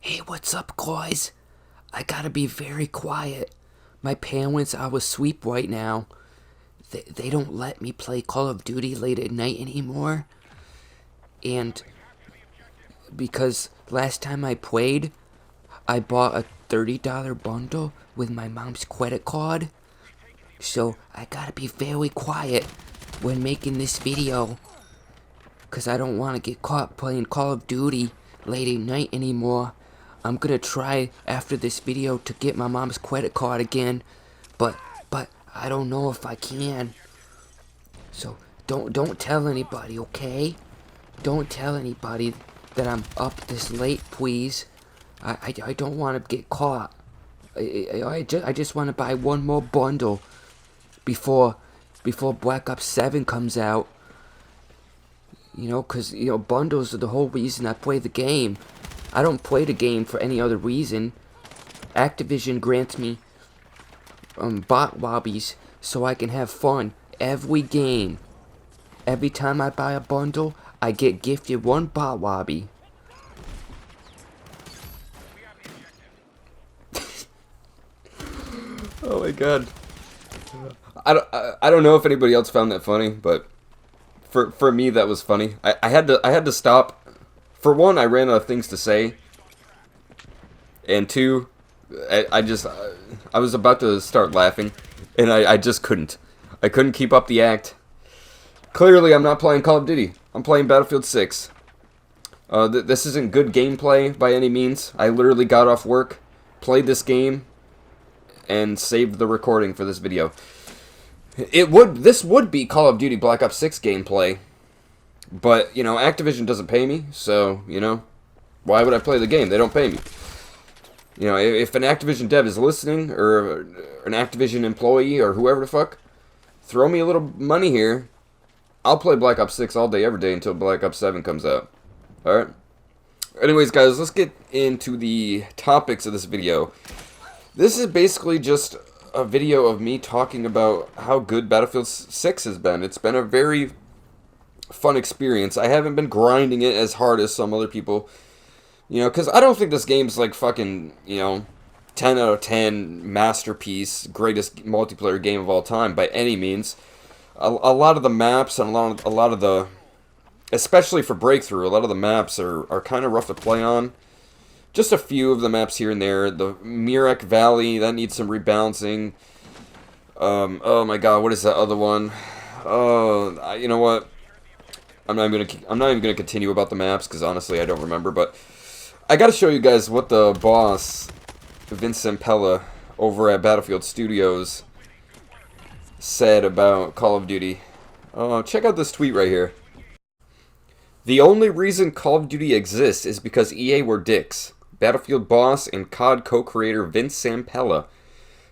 Hey, what's up, guys? I gotta be very quiet. My parents are asleep right now. They don't let me play Call of Duty late at night anymore. And because last time I played, I bought a $30 bundle with my mom's credit card. So I gotta be very quiet when making this video. Because I don't want to get caught playing Call of Duty late at night anymore. I'm gonna try after this video to get my mom's credit card again, but I don't know if I can. So don't tell anybody, okay? Don't tell anybody that I'm up this late, please. I don't want to get caught. I just want to buy one more bundle before Black Ops 7 comes out. You know, because, bundles are the whole reason I play the game. I don't play the game for any other reason. Activision grants me bot lobbies so I can have fun every game. Every time I buy a bundle, I get gifted one bot lobby. Oh my god. I don't know if anybody else found that funny, but for me that was funny. I had to stop. For one, I ran out of things to say, and two, I was about to start laughing, and I just couldn't. I couldn't keep up the act. Clearly, I'm not playing Call of Duty. I'm playing Battlefield 6. This isn't good gameplay by any means. I literally got off work, played this game, and saved the recording for this video. This would be Call of Duty Black Ops 6 gameplay. But, Activision doesn't pay me, so, why would I play the game? They don't pay me. If an Activision dev is listening, or an Activision employee, or whoever the fuck, throw me a little money here. I'll play Black Ops 6 all day, every day, until Black Ops 7 comes out. Alright? Anyways, guys, let's get into the topics of this video. This is basically just a video of me talking about how good Battlefield 6 has been. It's been a very fun experience. I haven't been grinding it as hard as some other people, because I don't think this game's like fucking, 10 out of 10 masterpiece, greatest multiplayer game of all time by any means. A lot of the maps and a lot of the, especially for Breakthrough, a lot of the maps are kind of rough to play on. Just a few of the maps here and there. The Mirek Valley, that needs some rebalancing. Oh my god, what is that other one? Oh, you know what? I'm not even gonna continue about the maps because honestly I don't remember. But I gotta show you guys what the boss, Vince Zampella, over at Battlefield Studios, said about Call of Duty. Check out this tweet right here. The only reason Call of Duty exists is because EA were dicks. Battlefield boss and COD co-creator Vince Zampella.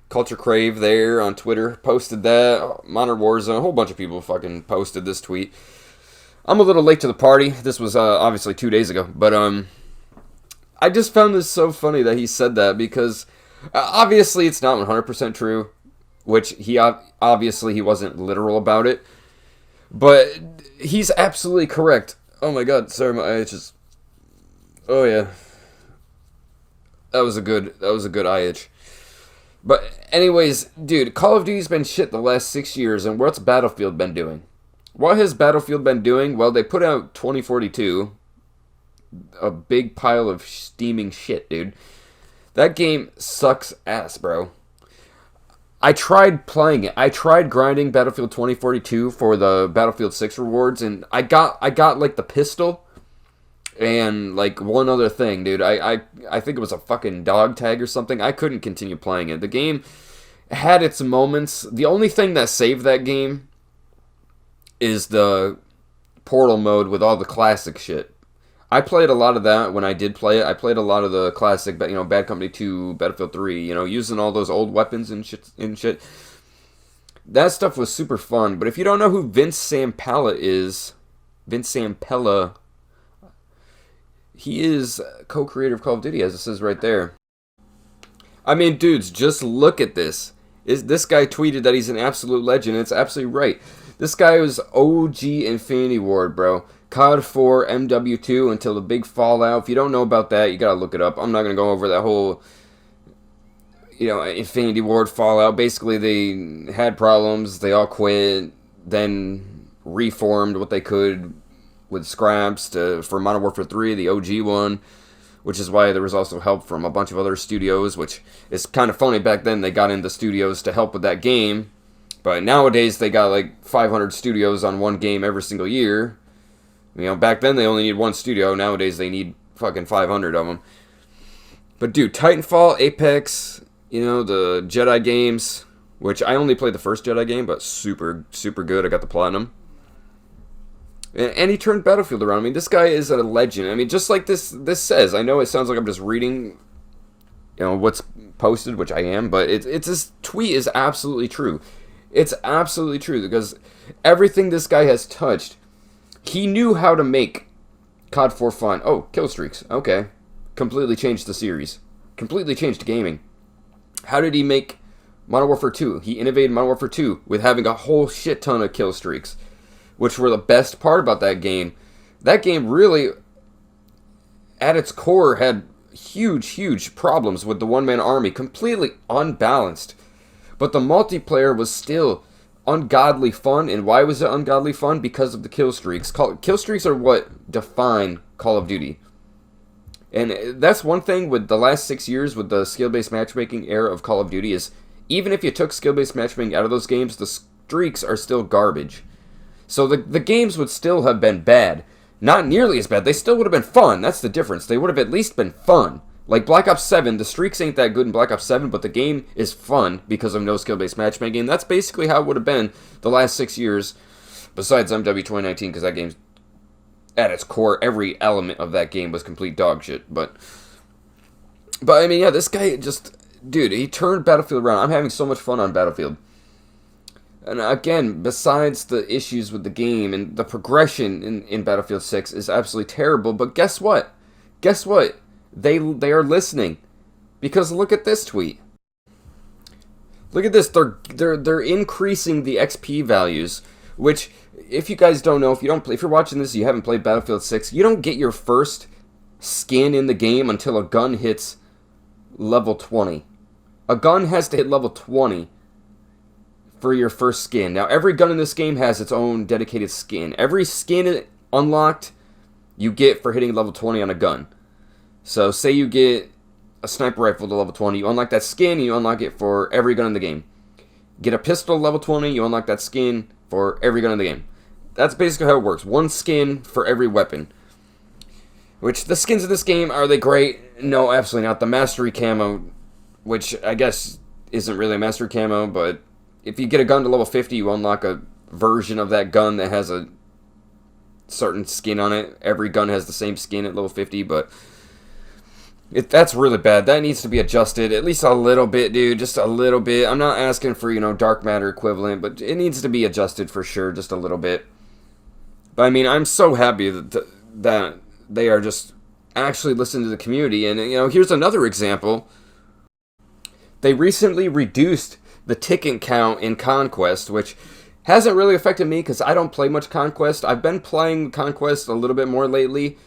Culture Crave there on Twitter posted that. Modern Warzone, a whole bunch of people fucking posted this tweet. I'm a little late to the party. This was obviously 2 days ago, but I just found this so funny that he said that because obviously it's not 100% true, which he obviously he wasn't literal about it, but he's absolutely correct. Oh my god, sorry, my eye itches. Oh yeah, that was a good eye itch. But anyways, dude, Call of Duty's been shit the last 6 years, and what's Battlefield been doing? What has Battlefield been doing? Well, they put out 2042, a big pile of steaming shit, dude. That game sucks ass, bro. I tried playing it. I tried grinding Battlefield 2042 for the Battlefield 6 rewards, and I got like the pistol and like one other thing, dude. I think it was a fucking dog tag or something. I couldn't continue playing it. The game had its moments. The only thing that saved that game is the portal mode with all the classic shit. I played a lot of that when I did play it. I played a lot of the classic, Bad Company 2, Battlefield 3, using all those old weapons and shit. That stuff was super fun. But if you don't know who Vince Zampella is, he is co-creator of Call of Duty, as it says right there. I mean, dudes, just look at this. This guy tweeted that he's an absolute legend, and it's absolutely right. This guy was OG Infinity Ward, bro. COD 4 MW2 until the big fallout. If you don't know about that, you gotta look it up. I'm not gonna go over that whole, Infinity Ward fallout. Basically, they had problems. They all quit. Then reformed what they could with scraps for Modern Warfare 3, the OG one, which is why there was also help from a bunch of other studios, which is kind of funny. Back then, they got into studios to help with that game. But nowadays, they got like 500 studios on one game every single year. Back then, they only need one studio. Nowadays, they need fucking 500 of them. But dude, Titanfall, Apex, the Jedi games, which I only played the first Jedi game, but super, super good. I got the Platinum. And he turned Battlefield around. I mean, this guy is a legend. I mean, just like this says. I know it sounds like I'm just reading, what's posted, which I am, but this tweet is absolutely true. It's absolutely true because everything this guy has touched, he knew how to make COD 4 fun. Oh, kill streaks. Okay. Completely changed the series. Completely changed gaming. How did he make Modern Warfare 2? He innovated Modern Warfare 2 with having a whole shit ton of kill streaks, which were the best part about that game. That game really, at its core, had huge, huge problems with the one-man army. Completely unbalanced. But the multiplayer was still ungodly fun. And why was it ungodly fun? Because of the kill streaks. Kill streaks are what define Call of Duty. And that's one thing with the last 6 years with the skill-based matchmaking era of Call of Duty is even if you took skill-based matchmaking out of those games, the streaks are still garbage. So the games would still have been bad. Not nearly as bad. They still would have been fun. That's the difference. They would have at least been fun. Like Black Ops 7, the streaks ain't that good in Black Ops 7, but the game is fun because of no skill-based matchmaking. And that's basically how it would have been the last 6 years, besides MW 2019, because that game's, at its core, every element of that game was complete dog shit. But I mean, yeah, this guy just, dude, he turned Battlefield around. I'm having so much fun on Battlefield. And again, besides the issues with the game and the progression in Battlefield 6 is absolutely terrible, but guess what? Guess what? They are listening. Because look at this tweet. Look at this. They're increasing the XP values, which if you guys don't know, if you're watching this, you haven't played Battlefield 6, you don't get your first skin in the game until a gun hits level 20. A gun has to hit level 20 for your first skin. Now, every gun in this game has its own dedicated skin. Every skin unlocked you get for hitting level 20 on a gun. So, say you get a sniper rifle to level 20, you unlock that skin, you unlock it for every gun in the game. Get a pistol level 20, you unlock that skin for every gun in the game. That's basically how it works. One skin for every weapon. Which, the skins in this game, are they great? No, absolutely not. The Mastery Camo, which I guess isn't really a Mastery Camo, but if you get a gun to level 50, you unlock a version of that gun that has a certain skin on it. Every gun has the same skin at level 50, but that's really bad. That needs to be adjusted at least a little bit, dude. Just a little bit. I'm not asking for, dark matter equivalent, but it needs to be adjusted for sure, just a little bit. But I mean, I'm so happy that they are just actually listening to the community. And, here's another example. They recently reduced the ticket count in Conquest, which hasn't really affected me because I don't play much Conquest. I've been playing Conquest a little bit more lately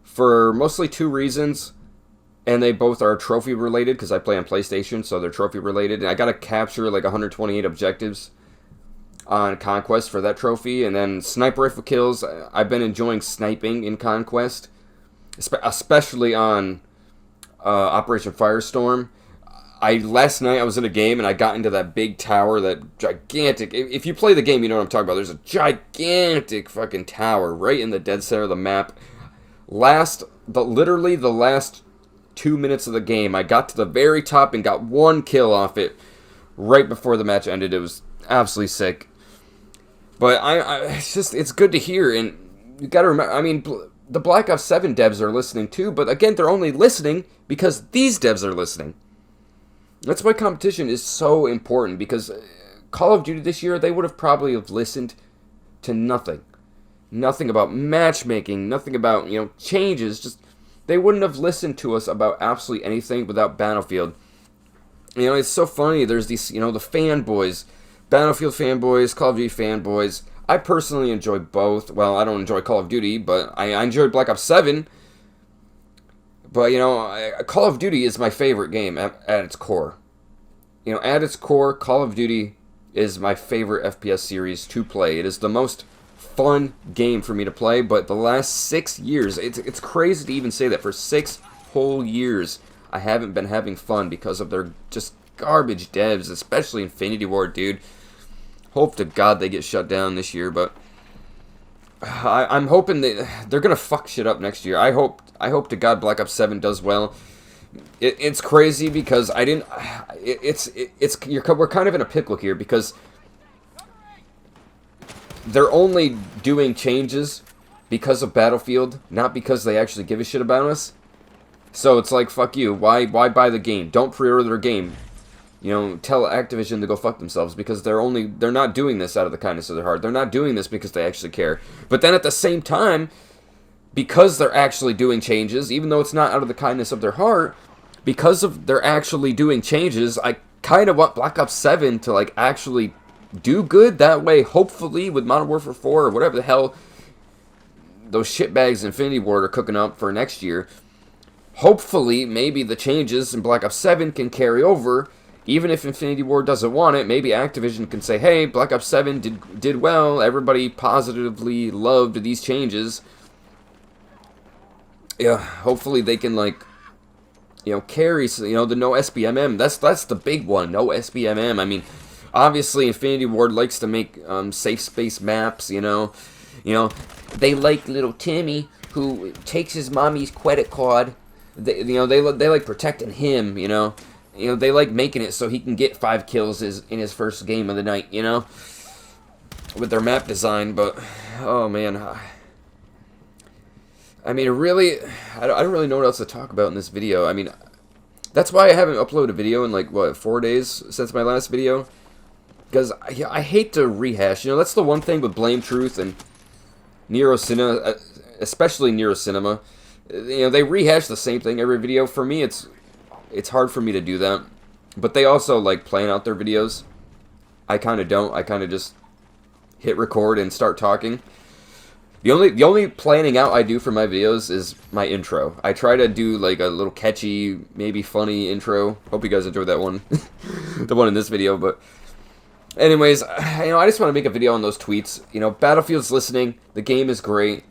for mostly two reasons. And they both are trophy related because I play on PlayStation, so they're trophy related. And I got to capture like 128 objectives on Conquest for that trophy. And then sniper rifle kills. I've been enjoying sniping in Conquest, especially on Operation Firestorm. Last night I was in a game and I got into that big tower, that gigantic. If you play the game, you know what I'm talking about. There's a gigantic fucking tower right in the dead center of the map. Literally the last 2 minutes of the game, I got to the very top and got one kill off it right before the match ended. It was absolutely sick. But it's good to hear, and you got to remember. I mean, the Black Ops 7 devs are listening too, but again, they're only listening because these devs are listening. That's why competition is so important, because Call of Duty this year, they would have probably listened to nothing. Nothing about matchmaking, nothing about, changes, just they wouldn't have listened to us about absolutely anything without Battlefield. It's so funny. There's these, the fanboys, Battlefield fanboys, Call of Duty fanboys. I personally enjoy both. Well, I don't enjoy Call of Duty, but I enjoyed Black Ops 7. But, you know, Call of Duty is my favorite game at its core. You know, at its core, Call of Duty is my favorite FPS series to play. It is the most fun game for me to play, but the last 6 years, it's crazy to even say that. For 6 whole years, I haven't been having fun because of their just garbage devs, especially Infinity Ward, dude. Hope to God they get shut down this year, but I'm hoping they're gonna fuck shit up next year. I hope to God Black Ops 7 does well. It's crazy because I didn't. We're kind of in a pickle here because they're only doing changes because of Battlefield, not because they actually give a shit about us. So it's like, fuck you. Why buy the game? Don't pre-order their game. You know, tell Activision to go fuck themselves because they're not doing this out of the kindness of their heart. They're not doing this because they actually care. But then at the same time, because they're actually doing changes, even though it's not out of the kindness of their heart, because of they're actually doing changes, I kind of want Black Ops 7 to like actually do good that way. Hopefully with Modern Warfare 4 or whatever the hell those shitbags Infinity Ward are cooking up for next year. Hopefully, maybe the changes in Black Ops 7 can carry over. Even if Infinity Ward doesn't want it, maybe Activision can say, hey, Black Ops 7 did well, everybody positively loved these changes. Yeah, hopefully they can, like, you know, carry, you know, the no SBMM. That's the big one, no SBMM. I mean, obviously Infinity Ward likes to make safe space maps, you know. They like little Timmy, who takes his mommy's credit card. They like protecting him, you know. They like making it so he can get 5 kills in his first game of the night, you know, with their map design. But, oh, man. I mean, really, I don't really know what else to talk about in this video. I mean, that's why I haven't uploaded a video in, like, what, 4 days since my last video? Because I hate to rehash. You know, that's the one thing with Blame Truth and Nero Cinema, especially Nero Cinema. You know, they rehash the same thing every video. For me, it's hard for me to do that. But they also like playing out their videos. I kind of don't. I kind of just hit record and start talking. The only planning out I do for my videos is my intro. I try to do like a little catchy, maybe funny intro. Hope you guys enjoyed that one. The one in this video, but anyways, you know, I just want to make a video on those tweets. You know, Battlefield's listening. The game is great.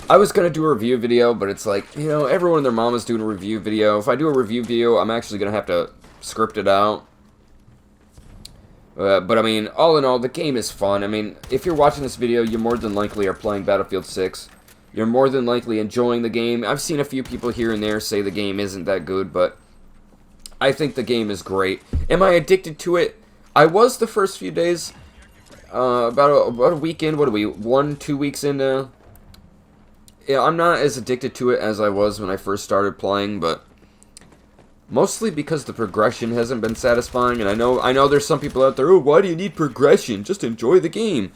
I was going to do a review video, but it's like, you know, everyone and their mama's doing a review video. If I do a review video, I'm actually going to have to script it out. But, I mean, all in all, the game is fun. I mean, if you're watching this video, you more than likely are playing Battlefield 6. You're more than likely enjoying the game. I've seen a few people here and there say the game isn't that good, but I think the game is great. Am I addicted to it? I was the first few days. About a weekend. What are we, 1-2 weeks into? Yeah, I'm not as addicted to it as I was when I first started playing, but mostly because the progression hasn't been satisfying, and I know there's some people out there, oh, why do you need progression? Just enjoy the game.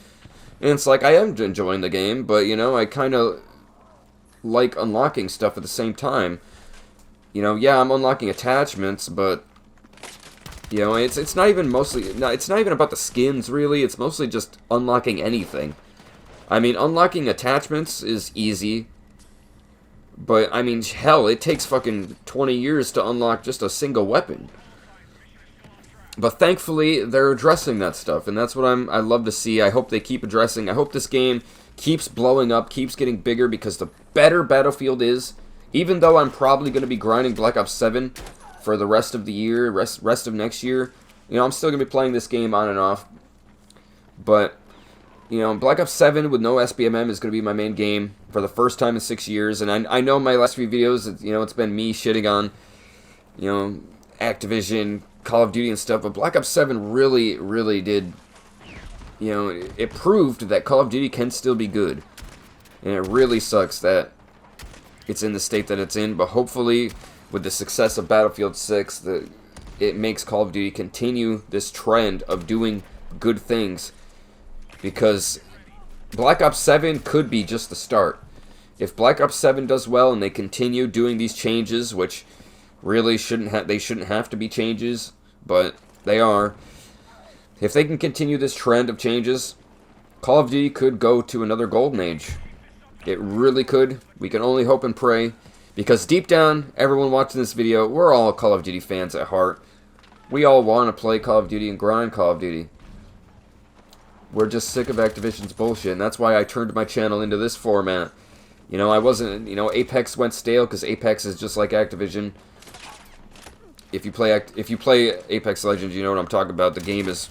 And it's like, I am enjoying the game, but, you know, I kind of like unlocking stuff at the same time. You know, yeah, I'm unlocking attachments, but, you know, it's not even it's not even about the skins, really. It's mostly just unlocking anything. I mean, unlocking attachments is easy, but, I mean, hell, it takes fucking 20 years to unlock just a single weapon. But thankfully, they're addressing that stuff, and that's what I love to see. I hope they keep addressing. I hope this game keeps blowing up, keeps getting bigger, because the better Battlefield is, even though I'm probably going to be grinding Black Ops 7 for the rest of the year, rest of next year, you know, I'm still going to be playing this game on and off, but you know, Black Ops 7 with no SBMM is going to be my main game for the first time in 6 years. And I know my last few videos, you know, it's been me shitting on, you know, Activision, Call of Duty and stuff. But Black Ops 7 really, really did, you know, it proved that Call of Duty can still be good. And it really sucks that it's in the state that it's in. But hopefully, with the success of Battlefield 6, it makes Call of Duty continue this trend of doing good things. Because Black Ops 7 could be just the start. If Black Ops 7 does well and they continue doing these changes, which really they shouldn't have to be changes, but they are. If they can continue this trend of changes, Call of Duty could go to another golden age. It really could. We can only hope and pray. Because deep down, everyone watching this video, we're all Call of Duty fans at heart. We all want to play Call of Duty and grind Call of Duty. We're just sick of Activision's bullshit, and that's why I turned my channel into this format. You know, I wasn't, you know, Apex went stale because Apex is just like Activision. If you play Apex Legends, you know what I'm talking about. The game is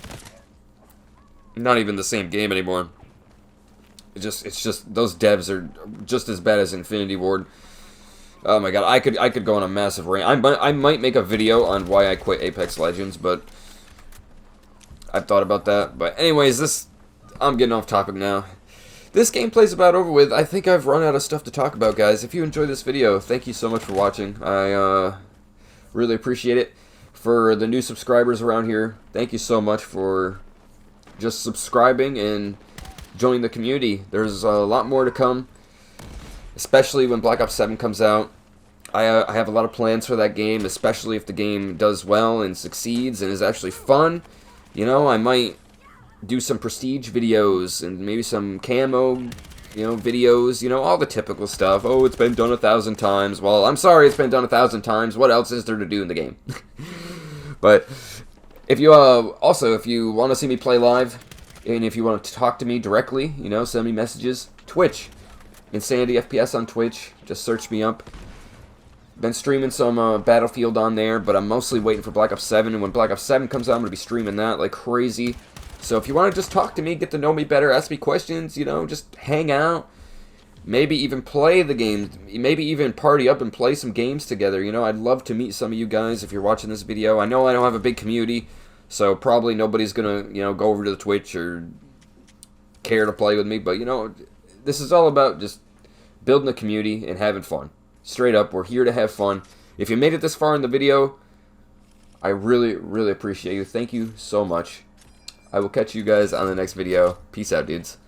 not even the same game anymore. It's just those devs are just as bad as Infinity Ward. Oh my god, I could go on a massive rant. I might make a video on why I quit Apex Legends, but I've thought about that. But anyways, I'm getting off topic now. This gameplay's about over with. I think I've run out of stuff to talk about, guys. If you enjoyed this video, thank you so much for watching. I really appreciate it. For the new subscribers around here, thank you so much for just subscribing and joining the community. There's a lot more to come, especially when Black Ops 7 comes out. I have a lot of plans for that game, especially if the game does well and succeeds and is actually fun. You know, I might do some prestige videos and maybe some camo, you know, videos, you know, all the typical stuff. Oh, it's been done 1,000 times. Well, I'm sorry it's been done 1,000 times. What else is there to do in the game? But if you also, if you want to see me play live and if you want to talk to me directly, you know, send me messages. Twitch, Insanity FPS on Twitch. Just search me up. Been streaming some Battlefield on there, but I'm mostly waiting for Black Ops 7, and when Black Ops 7 comes out, I'm going to be streaming that like crazy. So if you want to just talk to me, get to know me better, ask me questions, you know, just hang out, maybe even play the game, maybe even party up and play some games together, you know, I'd love to meet some of you guys if you're watching this video. I know I don't have a big community, so probably nobody's going to, you know, go over to the Twitch or care to play with me, but, you know, this is all about just building a community and having fun. Straight up, we're here to have fun. If you made it this far in the video, I really, really appreciate you. Thank you so much. I will catch you guys on the next video. Peace out, dudes.